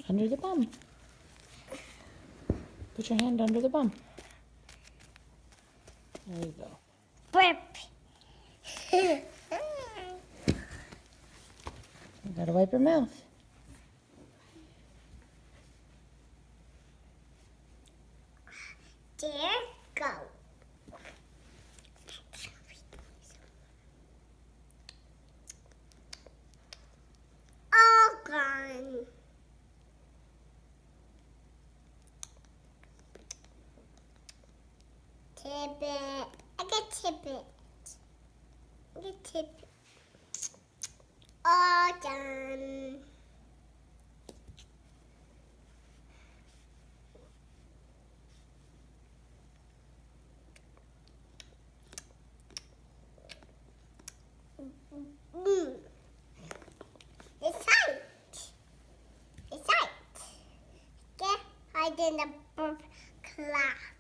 Under the bum. Put your hand under the bum. There you go. Burp. You gotta wipe your mouth. There, go. All gone. Tippet. I got tippet. I got tippet. All done. It's tight. It's tight. Get hide in the burp class.